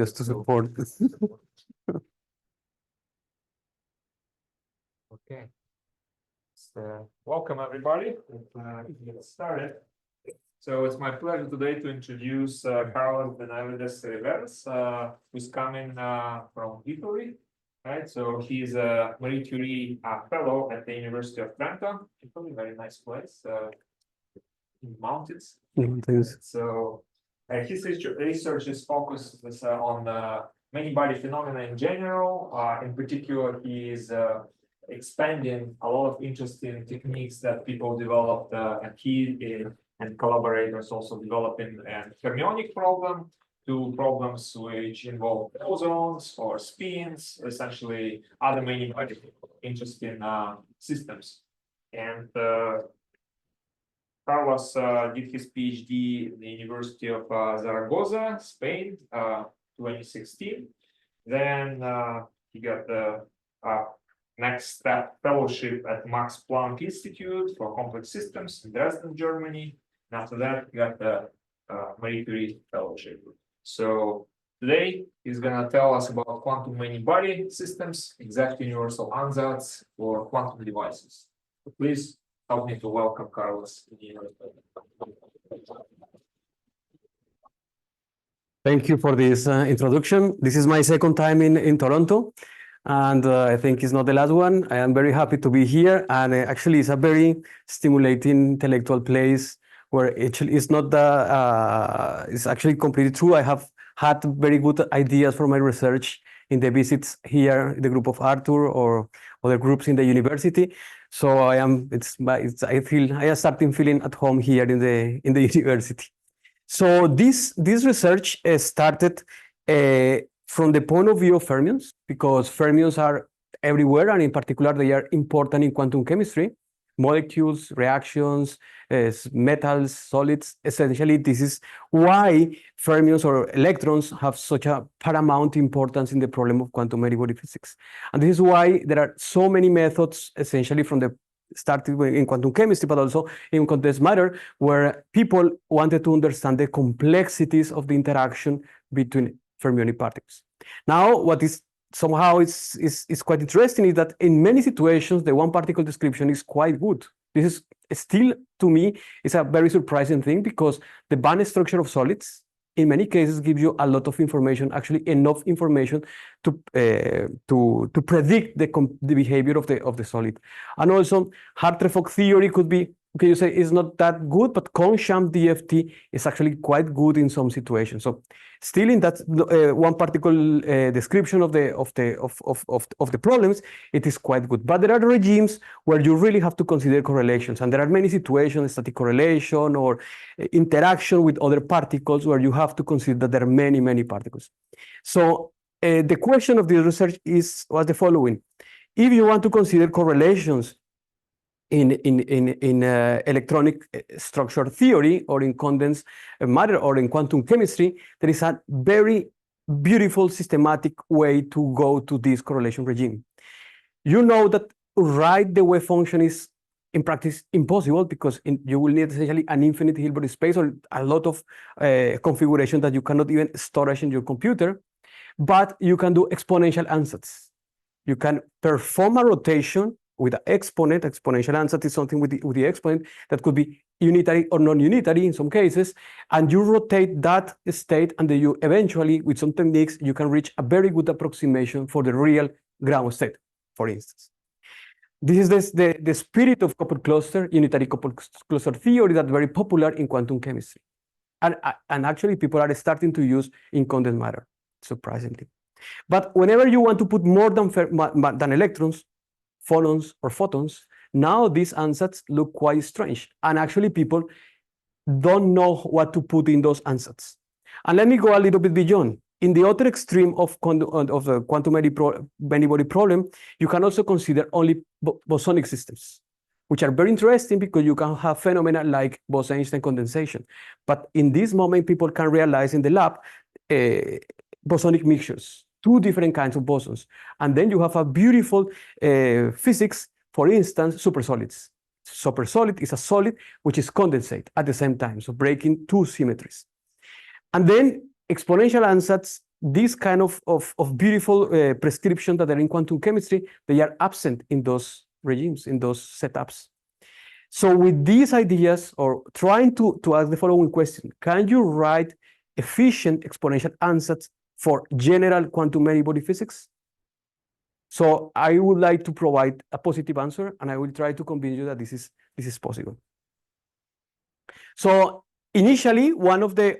just to support. Okay. Welcome everybody. Let's get started. So it's my pleasure today to introduce Carlos Benavides, who's coming from Italy. Right, so he's a Marie Curie fellow at the University of Trento. Italy, very nice place in the mountains. So his research is focused on many body phenomena in general. In particular, he is expanding a lot of interesting techniques that people developed, and he and collaborators also developing a fermionic problem to problems which involve bosons or spins, essentially other many interesting systems. And Carlos did his PhD in the University of Zaragoza, Spain, 2016. Then he got the next step fellowship at Max Planck Institute for Complex Systems in Dresden, Germany. And after that, he got the Marie Curie fellowship. So today he's going to tell us about quantum many-body systems, exact universal ansatz for quantum devices. So please help me to welcome Carlos. Thank you for this introduction. This is my second time in Toronto, and I think it's not the last one. I am very happy to be here, and actually it's a very stimulating intellectual place where it's not the, it's actually completely true. I have had very good ideas for my research in the visits here, the group of Arthur or other groups in the university. So I am starting feeling at home here in the university. So this research started from the point of view of fermions, because fermions are everywhere, and in particular they are important in quantum chemistry. Molecules, reactions, metals, solids. Essentially, this is why fermions or electrons have such a paramount importance in the problem of quantum many-body physics. And this is why there are so many methods, essentially from the started in quantum chemistry, but also in condensed matter, where people wanted to understand the complexities of the interaction between fermionic particles. Now, what is somehow is quite interesting is that in many situations, the one particle description is quite good. This is still, to me, is a very surprising thing, because the band structure of solids, in many cases, gives you a lot of information, actually enough information to predict the behavior of the solid. And also, Hartree-Fock theory could be, okay, you say is not that good, but Kohn-Sham DFT is actually quite good in some situations. So still in that one particle description of the problems, it is quite good. But there are regimes where you really have to consider correlations, and there are many situations, static correlation or interaction with other particles, where you have to consider that there are many particles. So the question of this research was the following: if you want to consider correlations in electronic structure theory, or in condensed matter, or in quantum chemistry, there is a very beautiful systematic way to go to this correlation regime. You know that write the wave function is in practice impossible, because you will need essentially an infinite Hilbert space, or a lot of configuration that you cannot even storage in your computer. But you can do exponential ansatz. You can perform a rotation with an exponent. Exponential ansatz is something with the exponent that could be unitary or non-unitary in some cases, and you rotate that state, and then you eventually, with some techniques, you can reach a very good approximation for the real ground state, for instance. This is the spirit of coupled cluster, unitary coupled cluster theory, that's very popular in quantum chemistry. And actually people are starting to use in condensed matter, surprisingly. But whenever you want to put more than electrons, phonons or photons, now these ansatz look quite strange, and actually people don't know what to put in those ansatz. And let me go a little bit beyond. In the other extreme of the quantum many-body problem, you can also consider only bosonic systems, which are very interesting, because you can have phenomena like Bose-Einstein condensation. But in this moment, people can realize in the lab bosonic mixtures, two different kinds of bosons. And then you have a beautiful physics, for instance, supersolids. Supersolid is a solid which is condensate at the same time, so breaking two symmetries. And then exponential ansatz these kind of beautiful prescriptions that are in quantum chemistry, they are absent in those regimes, in those setups. So with these ideas, or trying to ask the following question, can you write efficient exponential ansatz for general quantum many-body physics? So I would like to provide a positive answer, and I will try to convince you that this is possible. So initially, one of the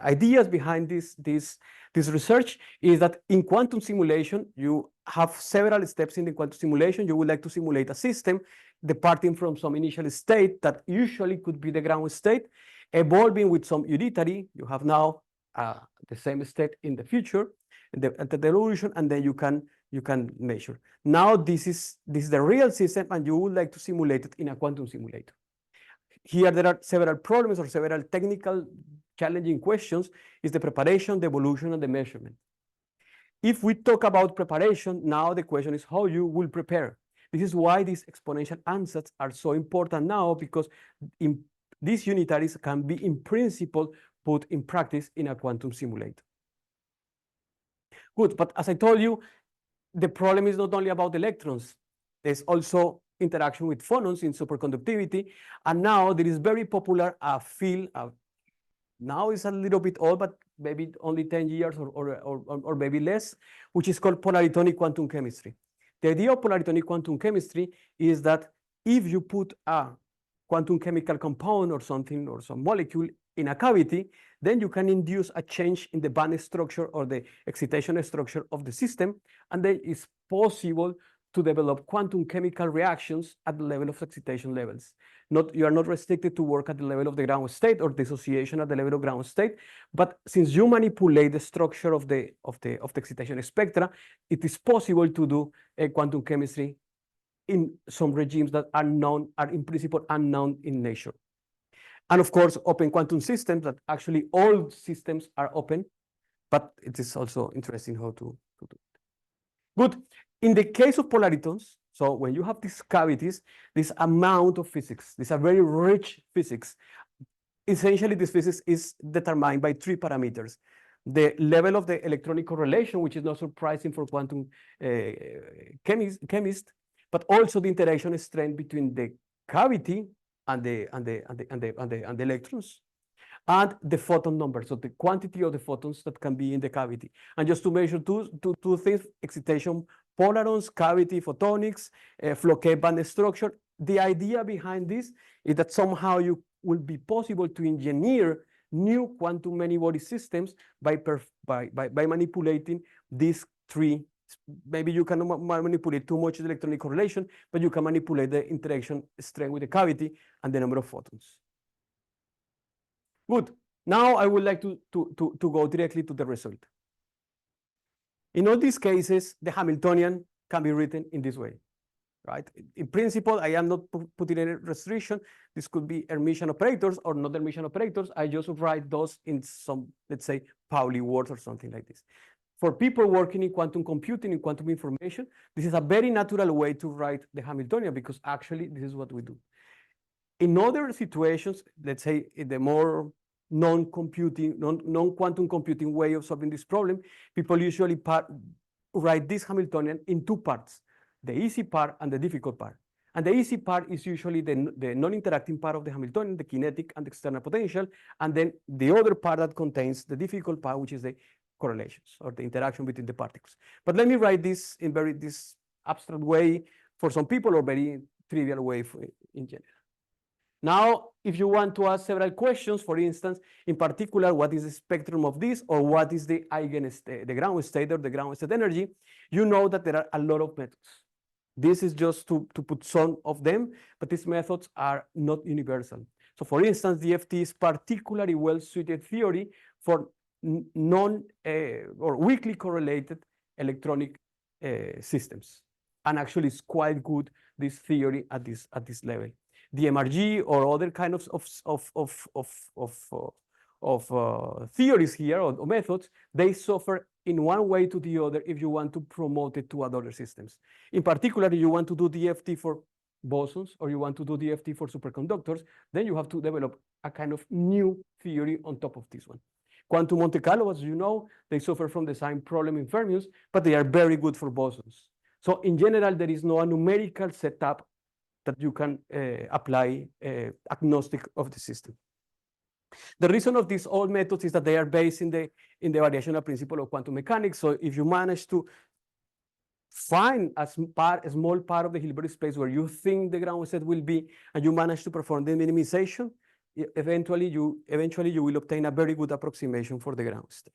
ideas behind this research is that in quantum simulation, you have several steps in the quantum simulation. You would like to simulate a system departing from some initial state that usually could be the ground state, evolving with some unitary. You have now the same state in the future, at the evolution, and then you can measure. Now this is the real system, and you would like to simulate it in a quantum simulator. Here there are several problems or several technical challenging questions: is the preparation, the evolution, and the measurement. If we talk about preparation, now the question is how you will prepare. This is why these exponential ansatz are so important now, because these unitaries can be, in principle, put in practice in a quantum simulator. Good, but as I told you, the problem is not only about electrons. There's also interaction with phonons in superconductivity. And now there is very popular field. Now it's a little bit old, but maybe only 10 years or maybe less, which is called polaritonic quantum chemistry. The idea of polaritonic quantum chemistry is that if you put a quantum chemical compound or something, or some molecule in a cavity, then you can induce a change in the band structure or the excitation structure of the system, and then it's possible to develop quantum chemical reactions at the level of excitation levels. You are not restricted to work at the level of the ground state or dissociation at the level of ground state, but since you manipulate the structure of the excitation spectra, it is possible to do a quantum chemistry in some regimes that are in principle unknown in nature. And of course, open quantum systems, that actually all systems are open, but it is also interesting how to do it. Good. In the case of polaritons, so when you have these cavities, this amount of physics, this is a very rich physics. Essentially, this physics is determined by 3 parameters: the level of the electronic correlation, which is not surprising for quantum chemists, but also the interaction strength between the cavity and the electrons, and the photon number, so the quantity of the photons that can be in the cavity. And just to measure two things: excitation, polarons, cavity, photonics, Floquet band structure. The idea behind this is that somehow you will be possible to engineer new quantum many-body systems by manipulating these 3. Maybe you cannot manipulate too much electronic correlation, but you can manipulate the interaction strength with the cavity and the number of photons. Good. Now I would like to go directly to the result. In all these cases, the Hamiltonian can be written in this way, right? In principle, I am not putting any restriction. This could be Hermitian operators or not Hermitian operators. I just write those in some, let's say, Pauli words or something like this. For people working in quantum computing, in quantum information, this is a very natural way to write the Hamiltonian, because actually this is what we do. In other situations, let's say in the more non-quantum computing way of solving this problem, people usually write this Hamiltonian in 2 parts: the easy part and the difficult part. And the easy part is usually the non-interacting part of the Hamiltonian, the kinetic and external potential, and then the other part that contains the difficult part, which is the correlations or the interaction between the particles. But let me write this in this abstract way for some people, or very trivial way in general. Now, if you want to ask several questions, for instance, in particular, what is the spectrum of this, or what is the eigenstate, the ground state or the ground state energy, you know that there are a lot of methods. This is just to put some of them, but these methods are not universal. So for instance, DFT is particularly well-suited theory for or weakly correlated electronic systems. And actually it's quite good, this theory at this level. The MRG or other kind of theories here, or methods, they suffer in one way to the other if you want to promote it to other systems. In particular, you want to do DFT for bosons, or you want to do DFT for superconductors, then you have to develop a kind of new theory on top of this one. Quantum Monte Carlo, as you know, they suffer from the same problem in fermions, but they are very good for bosons. So in general, there is no numerical setup that you can apply agnostic of the system. The reason of these old methods is that they are based in the variational principle of quantum mechanics. So if you manage to find a small part of the Hilbert space where you think the ground state will be, and you manage to perform the minimization, eventually you will obtain a very good approximation for the ground state.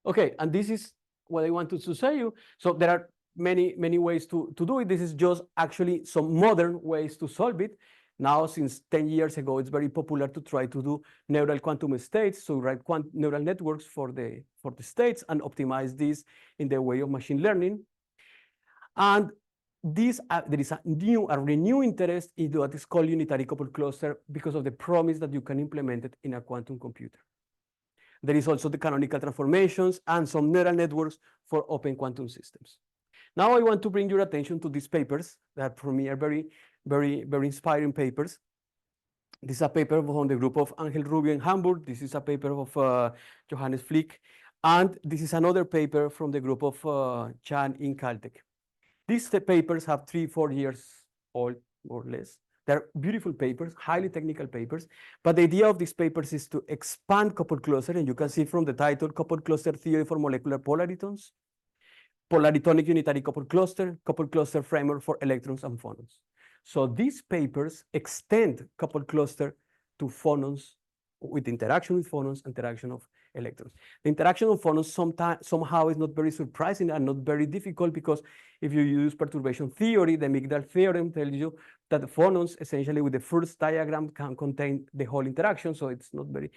Okay, and this is what I wanted to say you. So there are many ways to do it. This is just actually some modern ways to solve it. Now, since 10 years ago, it's very popular to try to do neural quantum states, so write neural networks for the states and optimize this in the way of machine learning. And this there is a renewed interest in what is called unitary coupled cluster because of the promise that you can implement it in a quantum computer. There is also the canonical transformations and some neural networks for open quantum systems. Now I want to bring your attention to these papers that for me are very inspiring papers. This is a paper from the group of Angel Rubio in Hamburg. This is a paper of Johannes Flick. And this is another paper from the group of Chan in Caltech. These papers have 3-4 years old, more or less. They're beautiful papers, highly technical papers. But the idea of these papers is to expand coupled cluster. And you can see from the title, coupled cluster theory for molecular polaritons, polaritonic unitary coupled cluster framework for electrons and phonons. So these papers extend coupled cluster to phonons with interaction with phonons, interaction of electrons. The interaction of phonons somehow is not very surprising and not very difficult because if you use perturbation theory, the Migdal theorem tells you that the phonons essentially with the first diagram can contain the whole interaction. So it's not very,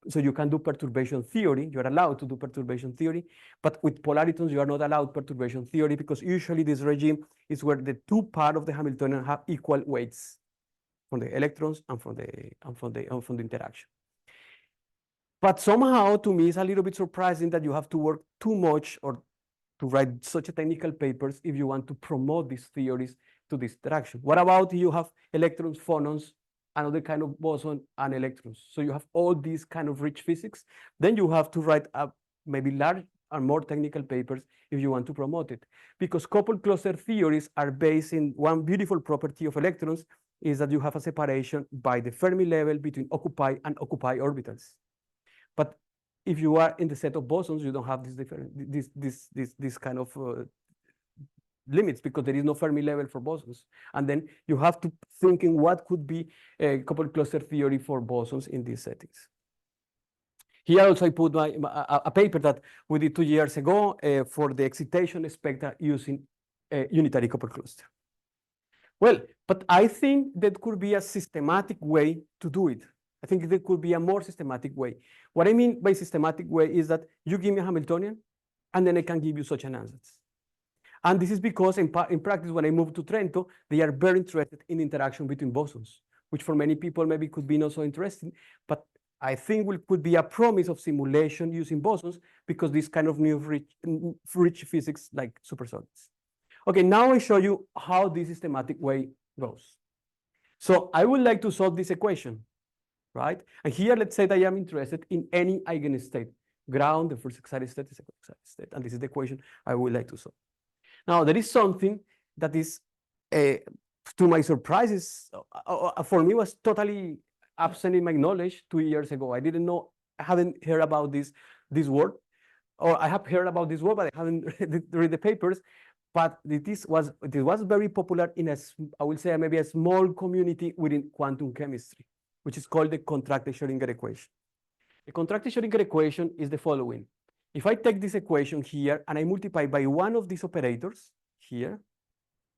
so you can do perturbation theory. You're allowed to do perturbation theory, but with polaritons, you are not allowed perturbation theory because usually this regime is where the two parts of the Hamiltonian have equal weights from the electrons and from the interaction. But somehow, to me, it's a little bit surprising that you have to work too much or to write such a technical papers if you want to promote these theories to this interaction. What about you have electrons, phonons, another kind of boson and electrons? So you have all these kind of rich physics. Then you have to write up maybe large and more technical papers if you want to promote it. Because coupled cluster theories are based in one beautiful property of electrons is that you have a separation by the Fermi level between occupied and occupied orbitals. But if you are in the set of bosons, you don't have this kind of limits because there is no Fermi level for bosons. And then you have to think in what could be a coupled cluster theory for bosons in these settings. Here also I put a paper that we did 2 years ago for the excitation spectra using a unitary coupled cluster. Well, but I think that could be a systematic way to do it. I think there could be a more systematic way. What I mean by systematic way is that you give me a Hamiltonian, and then I can give you such an ansatz. And this is because in practice, when I moved to Trento, they are very interested in interaction between bosons, which for many people maybe could be not so interesting, but I think could be a promise of simulation using bosons because this kind of new rich physics like supersolids. Okay, now I show you how this systematic way goes. So I would like to solve this equation, right? And here, let's say that I am interested in any eigenstate. Ground, the first excited state, the second excited state, and this is the equation I would like to solve. Now, there is something that is, to my surprises, for me was totally absent in my knowledge 2 years ago. I didn't know, I haven't heard about this word, or I have heard about this word, but I haven't read the papers. But this was very popular in I will say maybe a small community within quantum chemistry, which is called the contracted Schrödinger equation. The contracted Schrödinger equation is the following. If I take this equation here and I multiply by one of these operators here,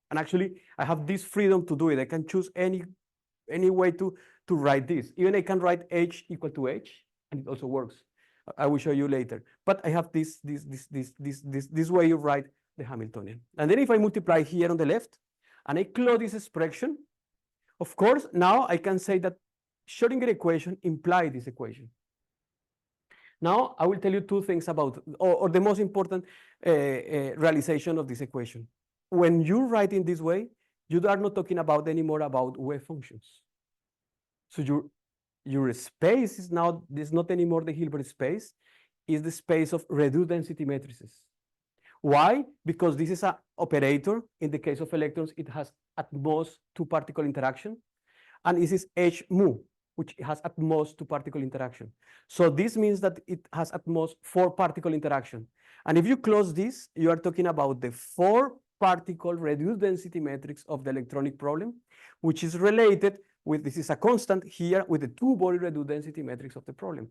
and actually I have this freedom to do it. I can choose any way to write this. Even I can write h equal to h, and it also works. I will show you later. But I have this way you write the Hamiltonian. And then if I multiply here on the left, and I close this expression, of course, now I can say that Schrödinger equation implies this equation. Now, I will tell you 2 things about, or the most important realization of this equation. When you write in this way, you are not talking about anymore about wave functions. So your space is now, this not anymore the Hilbert space, is the space of reduced density matrices. Why? Because this is an operator. In the case of electrons, it has at most two particle interaction. And this is H mu, which has at most two particle interaction. So this means that it has at most four particle interaction. And if you close this, you are talking about the four particle reduced density matrix of the electronic problem, which is related with, this is a constant here, with the two body reduced density matrix of the problem.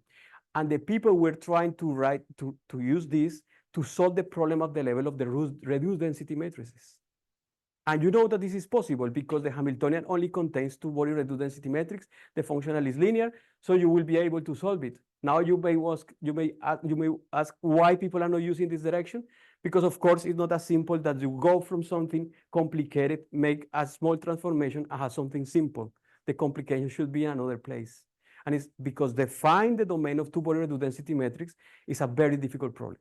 And the people were trying to use this to solve the problem at the level of the reduced density matrices. And you know that this is possible because the Hamiltonian only contains two body reduced density matrix. The functional is linear, so you will be able to solve it. Now you may ask why people are not using this direction, because of course it's not as simple that you go from something complicated, make a small transformation, and have something simple. The complication should be in another place. And it's because define the domain of two body reduced density matrix is a very difficult problem.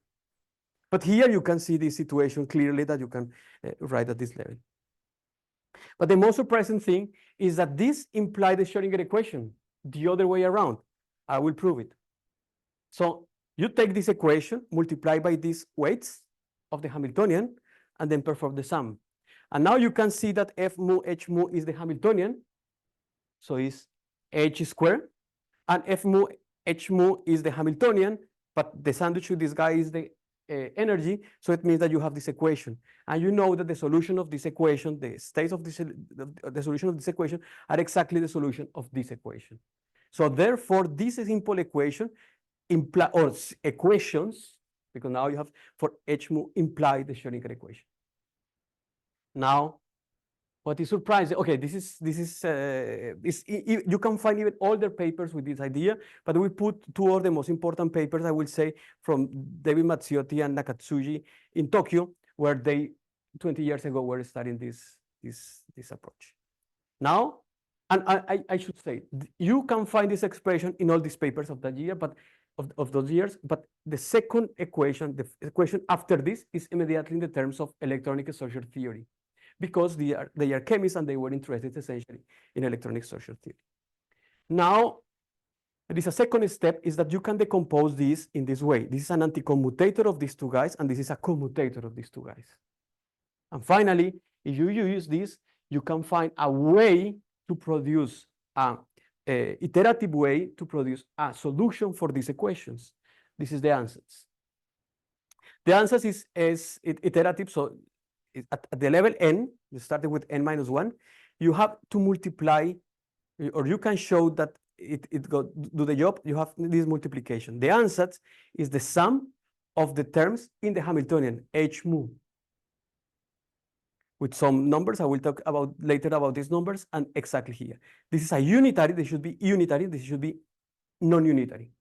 But here you can see this situation clearly that you can write at this level. But the most surprising thing is that this implies the Schrödinger equation the other way around. I will prove it. So you take this equation, multiply by these weights of the Hamiltonian, and then perform the sum. And now you can see that F mu H mu is the Hamiltonian. So it's H squared. And F mu H mu is the Hamiltonian, but the sandwich with this guy is the energy. So it means that you have this equation. And you know that the solution of this equation, the states of this, the solution of this equation are exactly the solution of this equation. So therefore, this simple equation or equations, because now you have for H mu imply the Schrödinger equation. Now, what is surprising? Okay, you can find even older papers with this idea, but we put two of the most important papers, I will say, from David Mazziotti and Nakatsuji in Tokyo, where they 20 years ago were studying this approach. Now, and I should say, you can find this expression in all these papers of that year, but of those years, but the second equation, the equation after this, is immediately in the terms of electronic structure theory, because they are chemists and they were interested essentially in electronic structure theory. Now, there is a second step, is that you can decompose this in this way. This is an anticommutator of these two guys, and this is a commutator of these two guys. And finally, if you use this, you can find a way to produce an iterative way to produce a solution for these equations. This is the Ansatz. The Ansatz is iterative, so at the level n, you started with n minus 1, you have to multiply, or you can show that do the job, you have this multiplication. The Ansatz is the sum of the terms in the Hamiltonian, H mu, with some numbers. I will talk about later about these numbers, and exactly here. This is a unitary, this should be unitary, this should be non-unitary.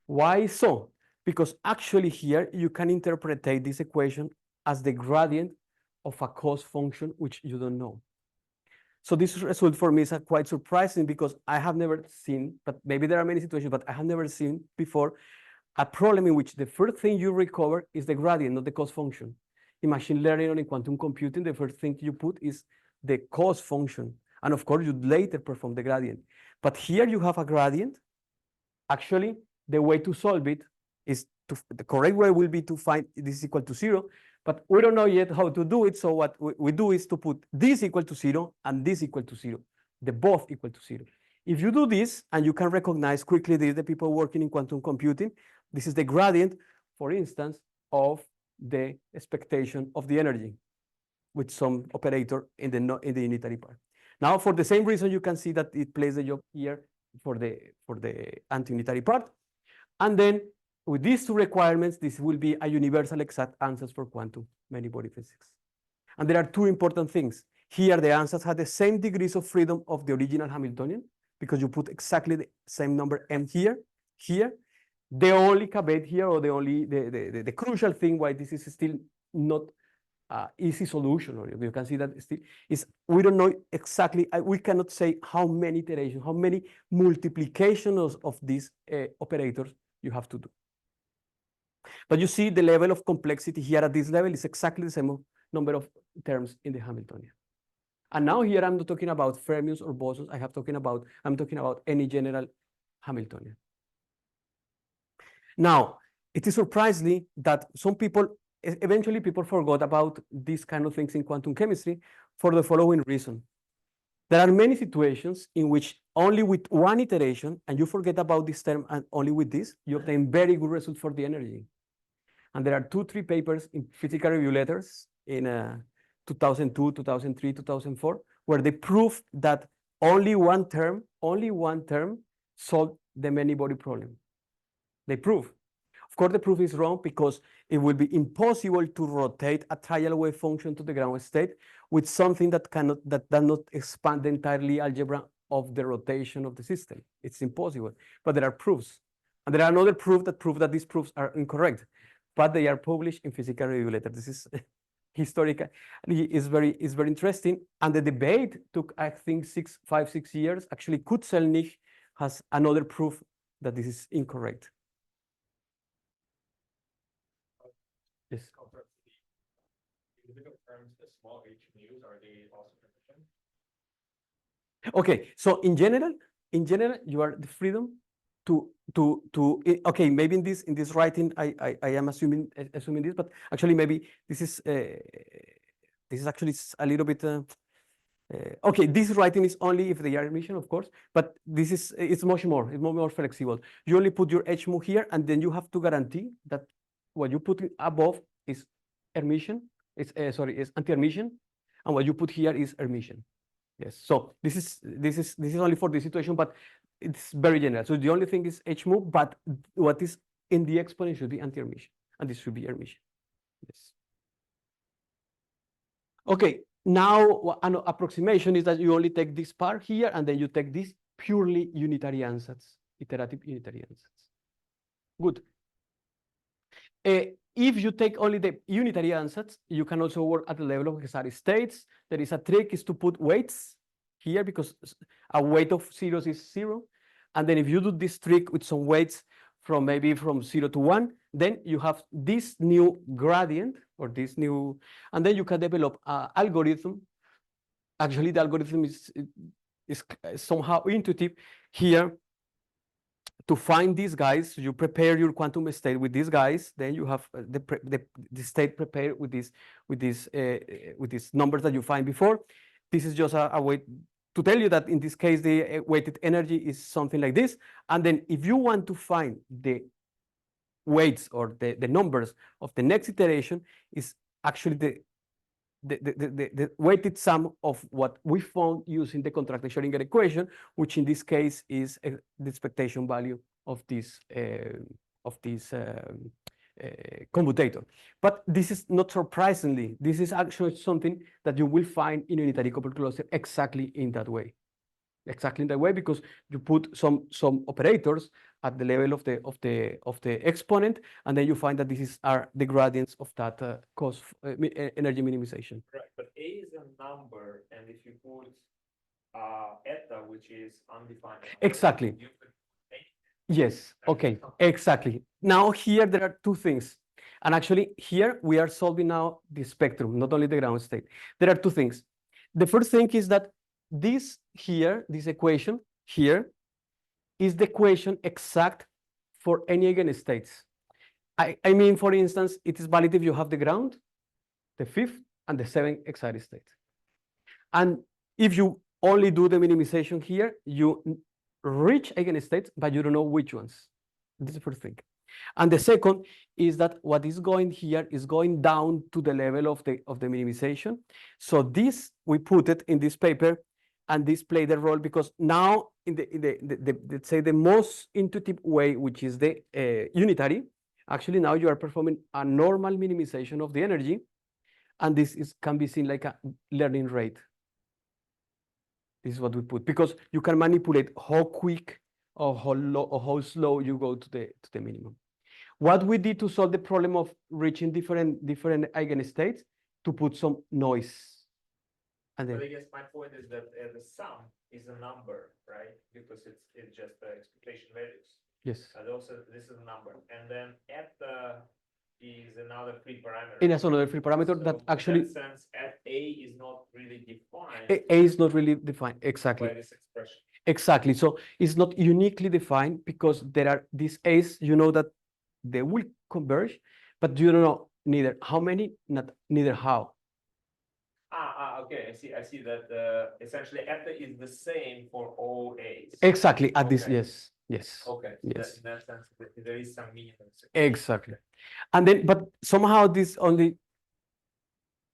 Why so? Because actually here you can interpret this equation as the gradient of a cost function which you don't know. So this result for me is quite surprising, because I have never seen, but maybe there are many situations, but I have never seen before a problem in which the first thing you recover is the gradient, not the cost function. In machine learning or in quantum computing, the first thing you put is the cost function. And of course, you later perform the gradient. But here you have a gradient. Actually, the way to solve it is the correct way will be to find this is equal to 0. But we don't know yet how to do it. So what we do is to put this equal to 0 and this equal to 0. They both equal to 0. If you do this, and you can recognize quickly the people working in quantum computing, this is the gradient, for instance, of the expectation of the energy with some operator in the unitary part. Now, for the same reason, you can see that it plays the job here for the anti-unitary part. And then with these two requirements, this will be a universal exact Ansatz for quantum many-body physics. And there are two important things. Here, the Ansatz had the same degrees of freedom of the original Hamiltonian, because you put exactly the same number m here. The only caveat here, or the crucial thing why this is still not easy solution, or you can see that still is we don't know exactly, we cannot say how many iterations, how many multiplications of these operators you have to do. But you see the level of complexity here at this level is exactly the same number of terms in the Hamiltonian. And now here I'm not talking about fermions or bosons. I'm talking about any general Hamiltonian. Now, it is surprisingly that some people, eventually people forgot about these kind of things in quantum chemistry for the following reason. There are many situations in which only with one iteration, and you forget about this term, and only with this, you obtain very good results for the energy. And there are 2-3 papers in physical review letters in 2002, 2003, 2004, where they prove that only one term solved the many body problem. They prove. Of course, the proof is wrong because it will be impossible to rotate a trial wave function to the ground state with something that does not expand the entirely algebra of the rotation of the system. It's impossible. But there are proofs. And there are another proof that these proofs are incorrect, but they are published in physical review letters. This is historical. It's very interesting. And the debate took, I think, 5-6 years. Actually, Kutzelnich has another proof that this is incorrect. Yes. Individual terms, the small h mu's, are they also efficient? Okay, so in general, you are the freedom to okay, maybe in this writing I am assuming this, but actually maybe this is actually a little bit okay, this writing is only if they are Hermitian, of course, but this is it's much more flexible. You only put your h mu here, and then you have to guarantee that what you put above is Hermitian, is anti-Hermitian, and what you put here is Hermitian. Yes, so this is only for this situation, but it's very general. So the only thing is h mu, but what is in the exponent should be anti-Hermitian, and this should be Hermitian. Yes. Okay, now an approximation is that you only take this part here, and then you take this purely unitary ansatz, iterative unitary ansatz. Good. If you take only the unitary ansatz, you can also work at the level of Hexari states. There is a trick is to put weights here because a weight of zeros is 0. And then if you do this trick with some weights from maybe from 0 to 1, then you have this new gradient or this new, and then you can develop an algorithm. Actually, the algorithm is somehow intuitive here. To find these guys, you prepare your quantum state with these guys. Then you have the state prepared with these numbers that you find before. This is just a way to tell you that in this case the weighted energy is something like this. And then if you want to find the weights or the numbers of the next iteration, is actually the weighted sum of what we found using the contracted Schrodinger equation, which in this case is the expectation value of this commutator. But this is not surprisingly, this is actually something that you will find in a unitary coupled cluster exactly in that way. Exactly in that way, because you put some operators at the level of the exponent, and then you find that these are the gradients of that cost energy minimization. Right, but A is a number, and if you put eta, which is undefined. Exactly. Yes. Okay. Exactly. Now here there are two things, and actually here we are solving now the spectrum, not only the ground state. There are two things. The first thing is that this equation here is the equation exact for any eigenstates. I mean, for instance, it is valid if you have the ground, the fifth, and the seventh excited state. And if you only do the minimization here, you reach eigenstates, but you don't know which ones. This is the first thing. And the second is that what is going here is going down to the level of the minimization. So this, we put it in this paper, and this played a role because now in let's say the most intuitive way, which is the unitary, actually now you are performing a normal minimization of the energy, and this can be seen like a learning rate. This is what we put, because you can manipulate how quick or how slow you go to the minimum. What we did to solve the problem of reaching different eigenstates, to put some noise. And then, but I guess my point is that the sum is a number, right? Because it's just the expectation values. yes. And also this is a number. And then at the is another free parameter. And that's another free parameter that So actually in that sense, at A is not really defined A is not really defined. Exactly. by this expression. Exactly. So it's not uniquely defined because there are these A's, you know that they will converge, but you don't know neither how many, not neither how. Okay. I see that essentially eta is the same for all A's. Exactly. At this, Okay. yes, yes. Okay. So Yes. in that sense, there is some meaning. Exactly. And then, but somehow this only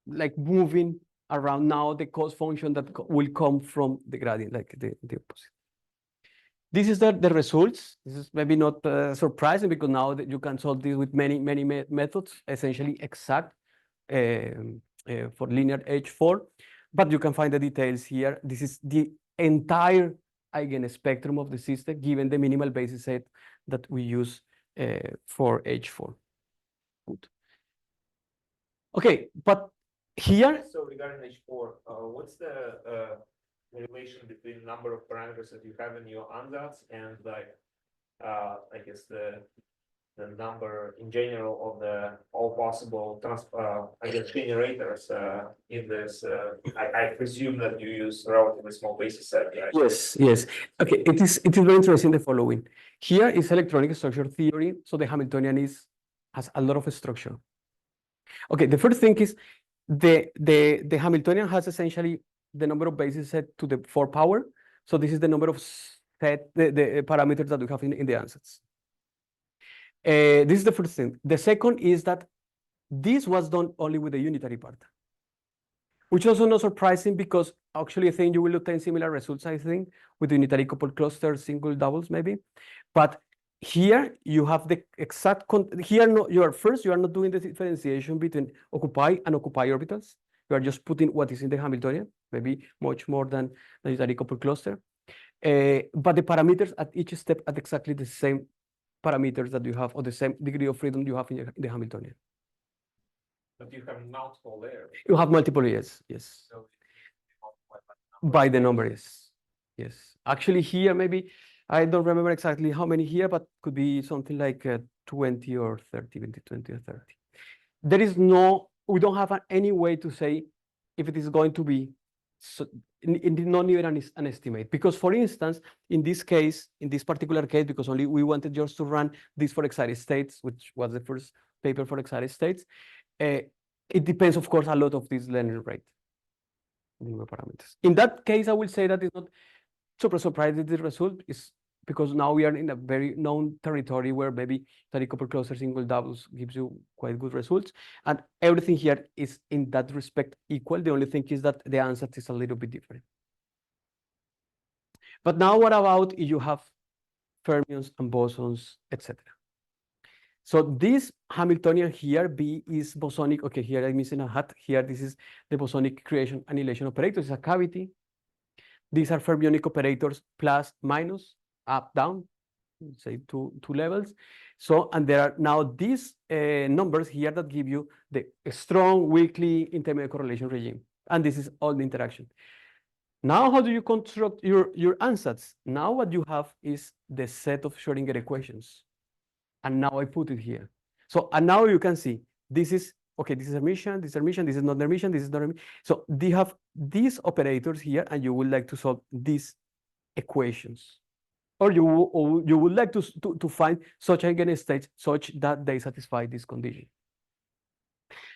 like moving around now the cost function that will come from the gradient, like the opposite. This is the results. This is maybe not surprising because now that you can solve this with many methods, essentially exact for linear H4, but you can find the details here. This is the entire eigenspectrum of the system given the minimal basis set that we use for H4. Good. Okay, but here. So regarding H4, what's the relation between number of parameters that you have in your ansatz and like I guess the number in general of the all possible I guess generators in this I presume that you use relatively small basis set, right? Yes, yes. Okay, it is very interesting the following. Here is electronic structure theory, so the Hamiltonian has a lot of structure. Okay, the first thing is the Hamiltonian has essentially the number of bases set to the 4 power. So this is the number of the parameters that we have in the ansatz. This is the first thing. The second is that this was done only with the unitary part, which is also not surprising because actually I think you will obtain similar results, I think, with unitary coupled clusters, single doubles maybe. But here you have the exact, here no, you are not doing the differentiation between occupy and occupy orbitals. You are just putting what is in the Hamiltonian, maybe much more than the unitary coupled cluster. But the parameters at each step are exactly the same parameters that you have, or the same degree of freedom you have in the Hamiltonian. But you have multiple layers. You have multiple layers, yes. So by the number, yes. Yes. Actually, here, maybe, I don't remember exactly how many here, but could be something like 20 or 30, 20 or 30. There is no, we don't have any way to say if it is going to be, so, not even an estimate. Because, for instance, in this case, in this particular case, because only we wanted just to run this for excited states, which was the first paper for excited states, it depends, of course, a lot of this learning rate. Parameters. In that case, I will say that it's not super surprised with the result is because now we are in a very known territory where maybe unitary coupled cluster single doubles gives you quite good results. And everything here is in that respect equal. The only thing is that the answer is a little bit different. But now what about if you have fermions and bosons, etc.? So this Hamiltonian here, B is bosonic. Okay, here I'm missing a hat. Here, this is the bosonic creation annihilation operator. It's a cavity. These are fermionic operators plus, minus, up, down, say two levels. So, and there are now these numbers here that give you the strong weakly intermediate correlation regime. And this is all the interaction. Now, how do you construct your ansatz? Now what you have is the set of Schrodinger equations. And now I put it here. So, and now you can see, this is, okay, this is Hermitian, this is Hermitian, this is not Hermitian, this is not Hermitian. So they have these operators here, and you would like to solve these equations. Or you would like to find such eigenstates such that they satisfy this condition.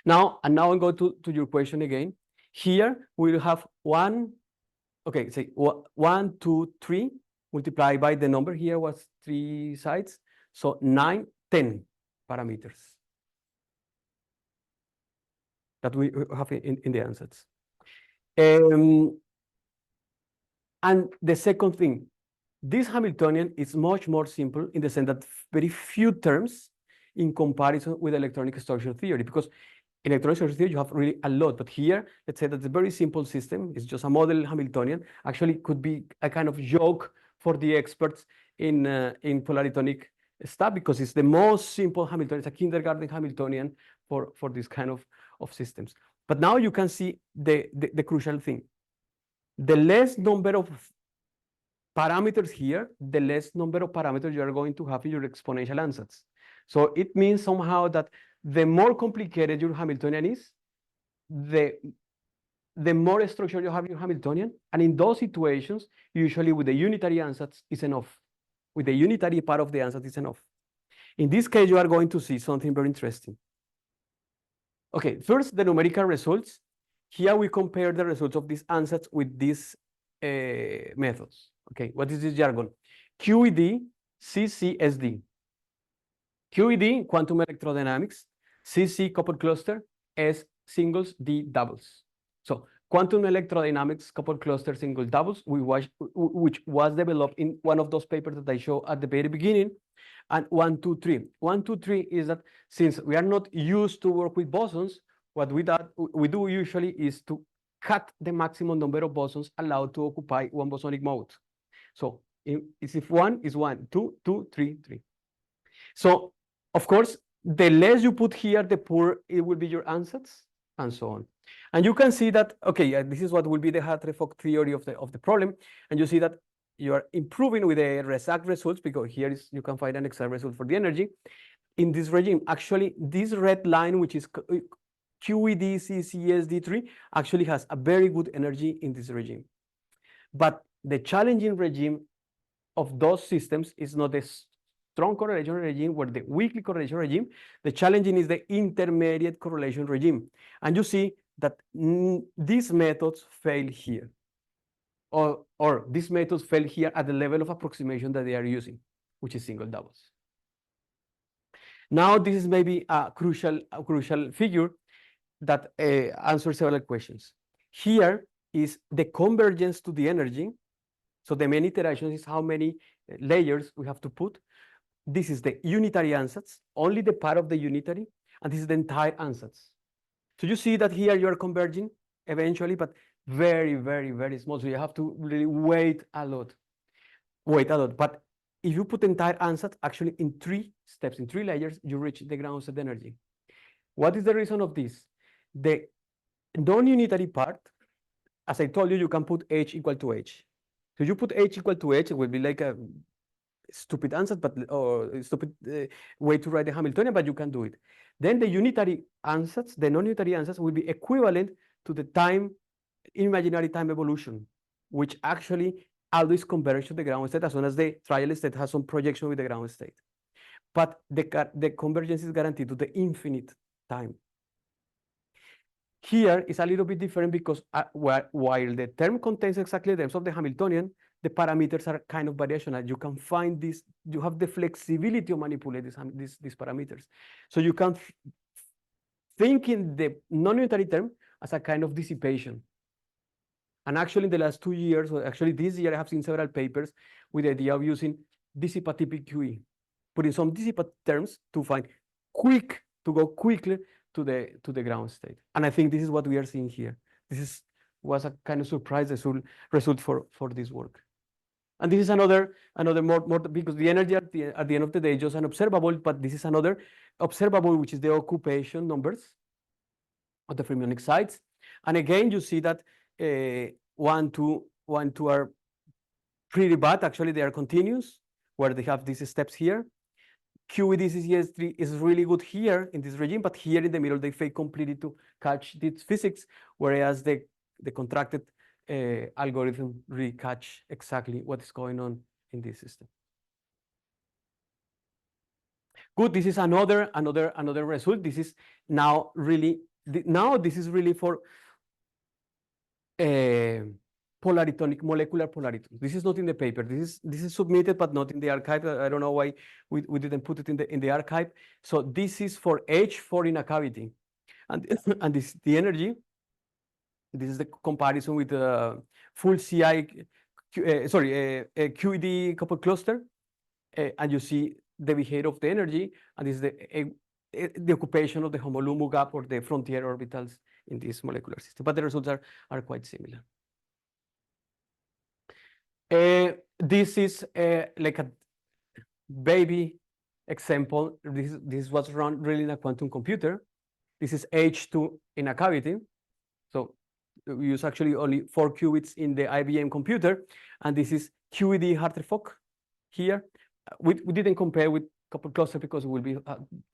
Now, and now I'm going to your question again. Here, we'll have one, okay, say 1, 2, 3, multiplied by the number here was 3 sides. So 9, 10 parameters that we have in the ansatz. And the second thing, this Hamiltonian is much more simple in the sense that very few terms in comparison with electronic structure theory, because in electronic structure theory, you have really a lot. But here, let's say that the very simple system is just a model Hamiltonian, actually could be a kind of joke for the experts in polaritonic stuff, because it's the most simple Hamiltonian. It's a kindergarten Hamiltonian for this kind of systems. But now you can see the crucial thing. The less number of parameters here, the less number of parameters you are going to have in your exponential ansatz. So it means somehow that the more complicated your Hamiltonian is, the more structure you have your Hamiltonian. And in those situations, usually with the unitary ansatz is enough. With the unitary part of the ansatz is enough. In this case, you are going to see something very interesting. Okay, first, the numerical results. Here we compare the results of these ansatz with these methods. Okay, what is this jargon? QED, CCSD. QED, quantum electrodynamics, CC coupled cluster, S singles, D doubles. So quantum electrodynamics coupled cluster single doubles, which was developed in one of those papers that I showed at the very beginning. And 1, 2, 3. 1, 2, 3 is that since we are not used to work with bosons, what we do usually is to cut the maximum number of bosons allowed to occupy one bosonic mode. So if 1 is 1, 2, 2, 3, 3. So of course, the less you put here, the poorer it will be your ansatz, and so on. And you can see that, okay, this is what will be the Hartree-Fock theory of the problem. And you see that you are improving with the exact results, because here is you can find an exact result for the energy in this regime. Actually, this red line, which is QED CCSD3, actually has a very good energy in this regime. But the challenging regime of those systems is not the strong correlation regime or the weakly correlation regime. The challenging is the intermediate correlation regime. And you see that these methods fail here. Or these methods fail here at the level of approximation that they are using, which is single doubles. Now, this is maybe a crucial figure that answers several questions. Here is the convergence to the energy. So the main iteration is how many layers we have to put. This is the unitary ansatz, only the part of the unitary, and this is the entire ansatz. So you see that here you are converging eventually, but very, very, very small. So you have to really wait a lot. But if you put the entire ansatz, actually in 3 steps, in 3 layers, you reach the ground state energy. What is the reason of this? The non-unitary part, as I told you, you can put H equal to H. So you put H equal to H, it will be like a stupid ansatz, or stupid way to write the Hamiltonian, but you can do it. Then the unitary ansatz, the non-unitary ansatz, will be equivalent to the time, imaginary time evolution, which actually always converges to the ground state as soon as the trial state has some projection with the ground state. But the convergence is guaranteed to the infinite time. Here is a little bit different because while the term contains exactly the terms of the Hamiltonian, the parameters are kind of variational. You can find this, you have the flexibility to manipulate these parameters. So you can think in the non-unitary term as a kind of dissipation. And actually in the last 2 years, or actually this year, I have seen several papers with the idea of using dissipative QE, putting some dissipative terms to to go quickly to the ground state. And I think this is what we are seeing here. This was a kind of surprise result for this work. And this is another more because the energy at the end of the day is just an observable, but this is another observable, which is the occupation numbers of the fermionic sites. And again, you see that 1, 2 are pretty bad. Actually, they are continuous, where they have these steps here. QED CCS3 is really good here in this regime, but here in the middle, they fail completely to catch this physics, whereas the contracted algorithm really catch exactly what is going on in this system. Good. This is another result. This is now really this is really for polaritonic molecular polaritones. This is not in the paper. This is submitted but not in the archive. I don't know why we didn't put it in the archive. So this is for H4 in a cavity, and this the energy. This is the comparison with the full QED coupled cluster, and you see the behavior of the energy, and this is the occupation of the homolumo gap or the frontier orbitals in this molecular system. But the results are quite similar. This is like a baby example. This was run really in a quantum computer. This is H2 in a cavity. So we use actually only 4 qubits in the IBM computer, and this is QED Hartree-Fock here. We didn't compare with coupled cluster because we will be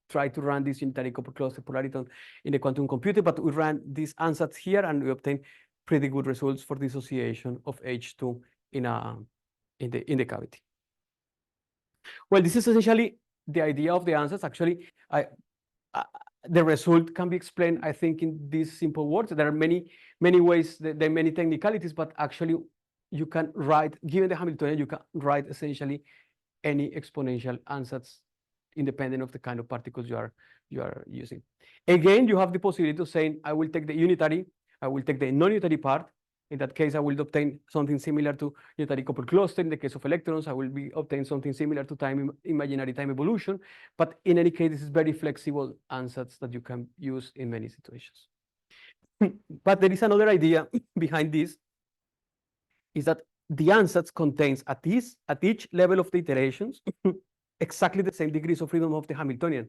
try to run this unitary coupled cluster polarity in the quantum computer, but we ran these ansatz here and we obtained pretty good results for dissociation of H2 in the cavity. Well, this is essentially the idea of the ansatz. Actually, the result can be explained, I think, in these simple words. There are many ways, there are many technicalities, but actually you can write, given the Hamiltonian, you can write essentially any exponential ansatz independent of the kind of particles you are using. Again, you have the possibility of saying, I will take the unitary, I will take the non-unitary part. In that case, I will obtain something similar to unitary coupled cluster. In the case of electrons, I will obtain something similar to imaginary time evolution. But in any case, this is very flexible ansatz that you can use in many situations. But there is another idea behind this, is that the ansatz contains at each level of the iterations exactly the same degrees of freedom of the Hamiltonian,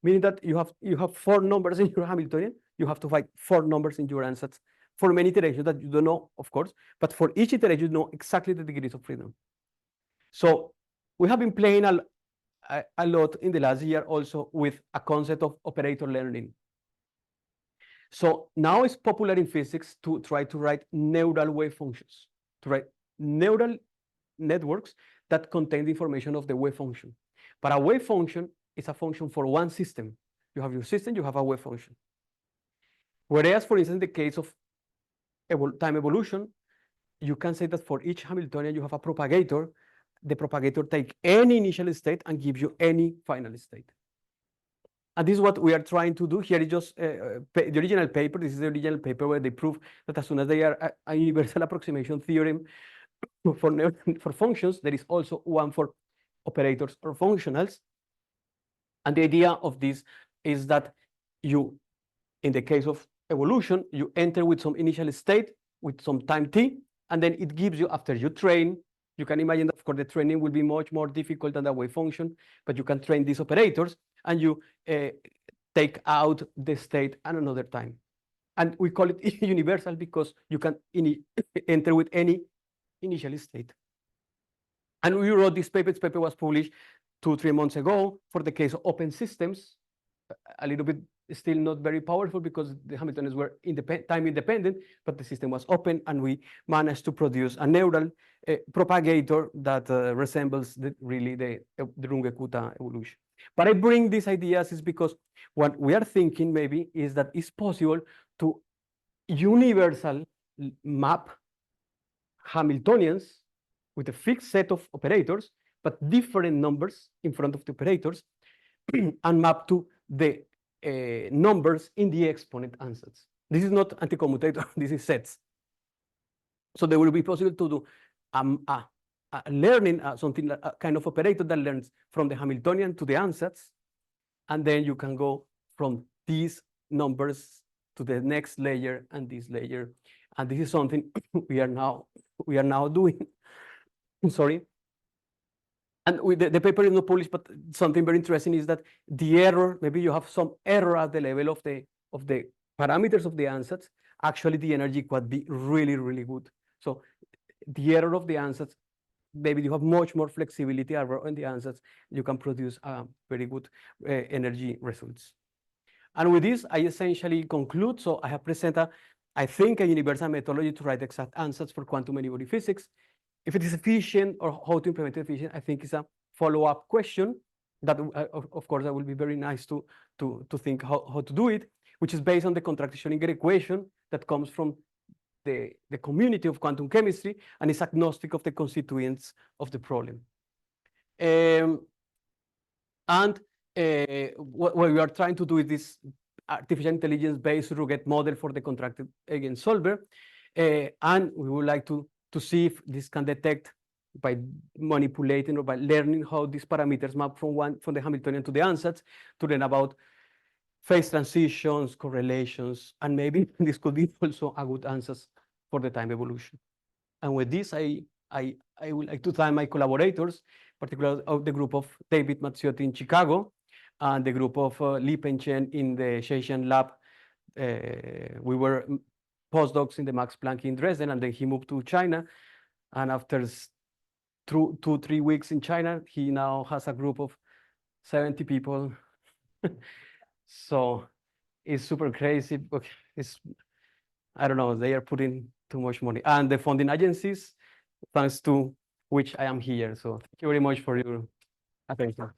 meaning that you have 4 numbers in your Hamiltonian, you have to find 4 numbers in your ansatz for many iterations that you don't know, of course, but for each iteration you know exactly the degrees of freedom. So we have been playing a lot in the last year also with a concept of operator learning. So now it's popular in physics to try to write neural wave functions, to write neural networks that contain the information of the wave function. But a wave function is a function for one system. You have your system, you have a wave function. Whereas, for instance, in the case of time evolution, you can say that for each Hamiltonian, you have a propagator. The propagator takes any initial state and gives you any final state. And this is what we are trying to do. Here is just the original paper. This is the original paper where they prove that as soon as they are a universal approximation theorem for functions, there is also one for operators or functionals. And the idea of this is that you, in the case of evolution, you enter with some initial state, with some time t, and then it gives you, after you train, you can imagine that, of course, the training will be much more difficult than the wave function, but you can train these operators, and you take out the state at another time. And we call it universal because you can enter with any initial state. And we wrote this paper. This paper was published 2-3 months ago for the case of open systems, a little bit still not very powerful because the Hamiltonians were time independent, but the system was open, and we managed to produce a neural propagator that resembles really the Runge-Kutta evolution. But I bring these ideas is because what we are thinking maybe is that it's possible to universal map Hamiltonians with a fixed set of operators, but different numbers in front of the operators, and map to the numbers in the exponent ansatz. This is not anti-commutator, this is sets. So there will be possible to do learning, something like a kind of operator that learns from the Hamiltonian to the ansatz, and then you can go from these numbers to the next layer and this layer. And this is something we are now doing. Sorry. And the paper is not published, but something very interesting is that the error, maybe you have some error at the level of the parameters of the ansatz. Actually, the energy could be really, really good. So the error of the ansatz, maybe you have much more flexibility on the ansatz. You can produce very good energy results. And with this, I essentially conclude. So I have presented, I think, a universal methodology to write exact ansatz for quantum many-body physics. If it is efficient or how to implement it efficient, I think is a follow-up question that, of course, that will be very nice to think how to do it, which is based on the contraction-Schrödinger equation that comes from the community of quantum chemistry and is agnostic of the constituents of the problem. What we are trying to do is this artificial intelligence-based surrogate model for the contracted eigensolver, and we would like to see if this can detect by manipulating or by learning how these parameters map from the Hamiltonian to the ansatz, to learn about phase transitions, correlations, and maybe this could be also a good ansatz for the time evolution. And with this, I would like to thank my collaborators, particularly of the group of David Mazziotti in Chicago, and the group of Li Pengchen in the Shenzhen lab. We were postdocs in the Max Planck in Dresden, and then he moved to China. And after 2-3 weeks in China, he now has a group of 70 people. So it's super crazy, but I don't know, they are putting too much money. And the funding agencies, thanks to which I am here. So thank you very much for your attention.